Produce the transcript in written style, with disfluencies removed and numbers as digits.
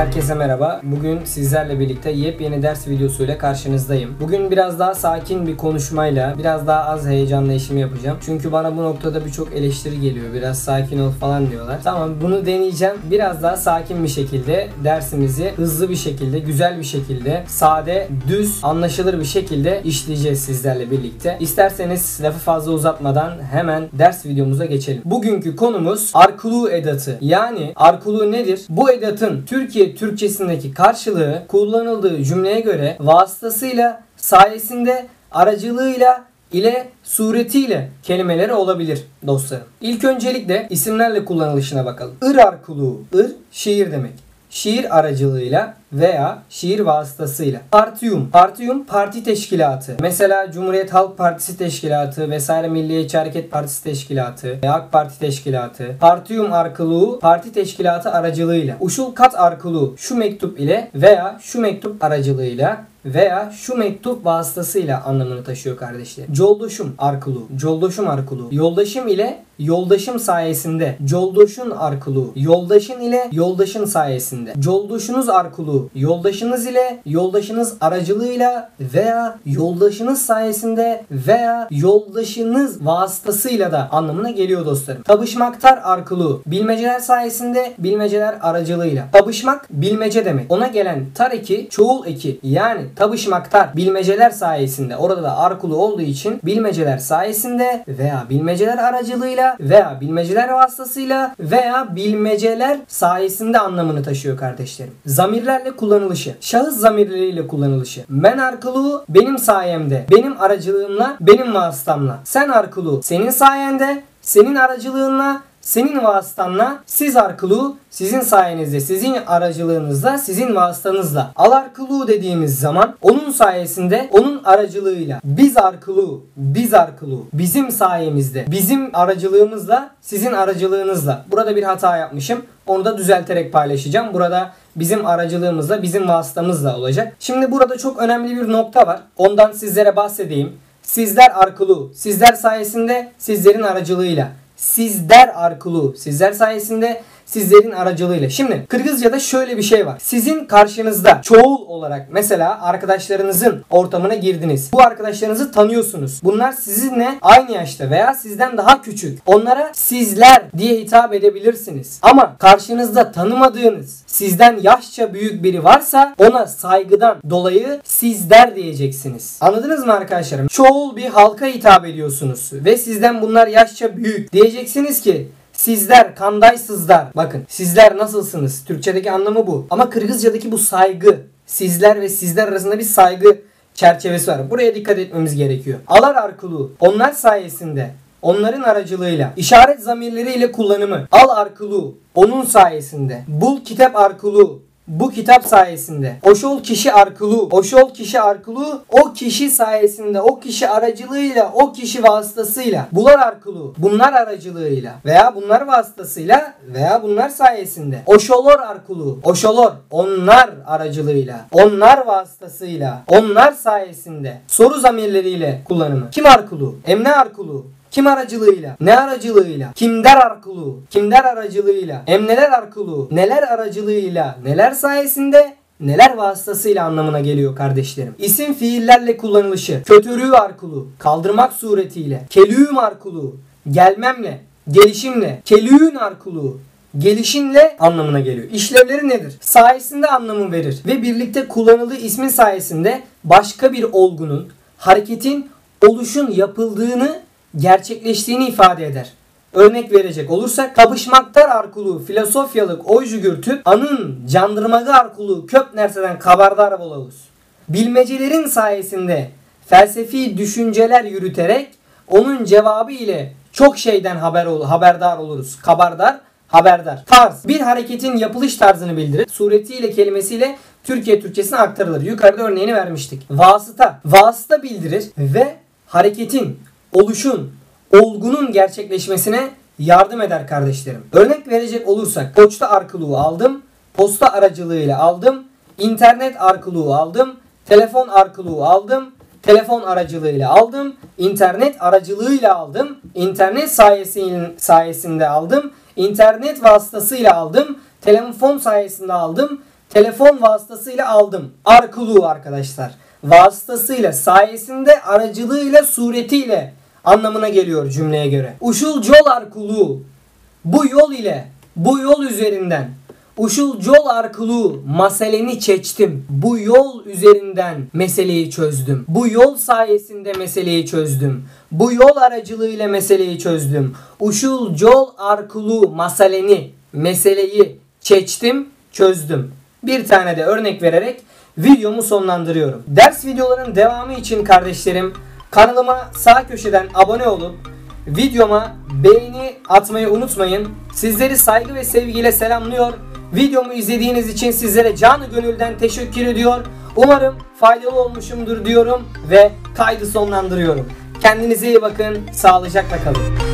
Herkese merhaba. Bugün sizlerle birlikte yepyeni ders videosuyla karşınızdayım. Bugün biraz daha sakin bir konuşmayla, biraz daha az heyecanla işimi yapacağım. Çünkü bana bu noktada birçok eleştiri geliyor. Biraz sakin ol falan diyorlar. Tamam, bunu deneyeceğim. Biraz daha sakin bir şekilde dersimizi hızlı bir şekilde, güzel bir şekilde, sade, düz, anlaşılır bir şekilde işleyeceğiz sizlerle birlikte. İsterseniz lafı fazla uzatmadan hemen ders videomuza geçelim. Bugünkü konumuz arkuluu edatı. Yani arkuluu nedir? Bu edatın Türkiye Türkçesindeki karşılığı kullanıldığı cümleye göre vasıtasıyla, sayesinde, aracılığıyla, ile, suretiyle kelimeleri olabilir dostlarım. İlk öncelikle isimlerle kullanılışına bakalım. Arkuluu, şiir demek. Şiir aracılığıyla veya şiir vasıtasıyla. Partiyum. Partiyum parti teşkilatı. Mesela Cumhuriyet Halk Partisi teşkilatı vesaire, Milliyetçi Hareket Partisi teşkilatı, AK Parti teşkilatı. Partiyum arkuluu parti teşkilatı aracılığıyla. Uşul kat arkuluu şu mektup ile veya şu mektup aracılığıyla veya şu mektup vasıtasıyla anlamını taşıyor kardeşler. Joldoşum arkuluu. Joldoşum arkuluu. Yoldaşım ile yoldaşım sayesinde. Joldoşun arkuluu. Yoldaşın ile yoldaşın sayesinde. Joldoşunuz arkuluu. Yoldaşınız ile yoldaşınız aracılığıyla veya yoldaşınız sayesinde veya yoldaşınız vasıtasıyla da anlamına geliyor dostlarım. Tabışmaktar arkuluu. Bilmeceler sayesinde, bilmeceler aracılığıyla. Tabışmak bilmece demek. Ona gelen tar eki çoğul eki. Yani tabışmaktar bilmeceler sayesinde, orada da arkuluu olduğu için bilmeceler sayesinde veya bilmeceler aracılığıyla veya bilmeceler vasıtasıyla veya bilmeceler sayesinde anlamını taşıyor kardeşlerim. Zamirlerle kullanılışı. Şahıs zamirleriyle kullanılışı. Men arkuluu benim sayemde, benim aracılığımla, benim vasıtamla. Sen arkuluu senin sayende, senin aracılığınla, senin vasıtanla. Siz arkuluu sizin sayenizde, sizin aracılığınızla, sizin vasıtanızla. Al arkuluu dediğimiz zaman onun sayesinde, onun aracılığıyla. Biz arkuluu, biz arkuluu. Bizim sayemizde, bizim aracılığımızla, sizin aracılığınızla. Burada bir hata yapmışım. Onu da düzelterek paylaşacağım. Burada bizim aracılığımızla, bizim vasıtamızla olacak. Şimdi burada çok önemli bir nokta var. Ondan sizlere bahsedeyim. Sizler arkuluu, sizler sayesinde, sizlerin aracılığıyla. Sizler arkuluu, sizler sayesinde, sizlerin aracılığıyla. Şimdi Kırgızca'da şöyle bir şey var. Sizin karşınızda çoğul olarak mesela arkadaşlarınızın ortamına girdiniz. Bu arkadaşlarınızı tanıyorsunuz. Bunlar sizinle aynı yaşta veya sizden daha küçük. Onlara sizler diye hitap edebilirsiniz. Ama karşınızda tanımadığınız, sizden yaşça büyük biri varsa ona saygıdan dolayı sizler diyeceksiniz. Anladınız mı arkadaşlarım? Çoğul bir halka hitap ediyorsunuz ve sizden bunlar yaşça büyük. Diyeceksiniz ki sizler kandaysızlar. Bakın, sizler nasılsınız? Türkçedeki anlamı bu. Ama Kırgızcadaki bu saygı. Sizler ve sizler arasında bir saygı çerçevesi var. Buraya dikkat etmemiz gerekiyor. Alar arkuluu onlar sayesinde, onların aracılığıyla. İşaret zamirleriyle kullanımı. Al arkuluu onun sayesinde. Bul kitap arkuluu bu kitap sayesinde. Oşol kişi arkuluu. Oşol kişi arkuluu o kişi sayesinde, o kişi aracılığıyla, o kişi vasıtasıyla. Bular arkuluu bunlar aracılığıyla veya bunlar vasıtasıyla veya bunlar sayesinde. Oşolor arkuluu. Oşolor onlar aracılığıyla, onlar vasıtasıyla, onlar sayesinde. Soru zamirleriyle kullanımı. Kim arkuluu? Emne arkuluu. Kim aracılığıyla? Ne aracılığıyla? Kimder arkuluu? Kimder aracılığıyla? Emneler arkuluu? Neler aracılığıyla? Neler sayesinde? Neler vasıtasıyla anlamına geliyor kardeşlerim. İsim fiillerle kullanılışı. Kötürüğü arkuluu kaldırmak suretiyle. Kelüğüm arkuluu gelmemle, gelişimle. Kelüğün arkuluu gelişinle anlamına geliyor. İşlevleri nedir? Sayesinde anlamı verir ve birlikte kullanıldığı ismin sayesinde başka bir olgunun, hareketin, oluşun yapıldığını, gerçekleştiğini ifade eder. Örnek verecek olursak tabışmaktar arkuluu filosofyalık oyjugürtüp anın candırmağı arkuluu köp nerseden kabardar olavuz. Bilmecelerin sayesinde felsefi düşünceler yürüterek onun cevabı ile çok şeyden haberdar oluruz. Kabardar, haberdar. Tarz bir hareketin yapılış tarzını bildirir. Suretiyle, kelimesiyle Türkiye Türkçesine aktarılır. Yukarıda örneğini vermiştik. Vasıta. Vasıta bildirir ve hareketin, oluşun, olgunun gerçekleşmesine yardım eder kardeşlerim. Örnek verecek olursak poçta arkuluu aldım, posta aracılığıyla aldım, internet arkuluu aldım, telefon arkuluu aldım, telefon aracılığıyla aldım, internet aracılığıyla aldım, internet sayesinde aldım, internet vasıtasıyla aldım, telefon sayesinde aldım, telefon vasıtasıyla aldım. Arkuluğu arkadaşlar. Vasıtasıyla, sayesinde, aracılığıyla, suretiyle anlamına geliyor cümleye göre. Uşul jol arkuluğu. Bu yol ile, bu yol üzerinden. Uşul jol arkuluğu meseleni çeçtim. Bu yol üzerinden meseleyi çözdüm. Bu yol sayesinde meseleyi çözdüm. Bu yol aracılığıyla meseleyi çözdüm. Uşul jol arkuluğu meseleyi çeçtim, çözdüm. Bir tane de örnek vererek videomu sonlandırıyorum. Ders videoların devamı için kardeşlerim, kanalıma sağ köşeden abone olup videoma beğeni atmayı unutmayın. Sizleri saygı ve sevgiyle selamlıyor. Videomu izlediğiniz için sizlere canı gönülden teşekkür ediyor. Umarım faydalı olmuşumdur diyorum ve kaydı sonlandırıyorum. Kendinize iyi bakın, sağlıcakla kalın.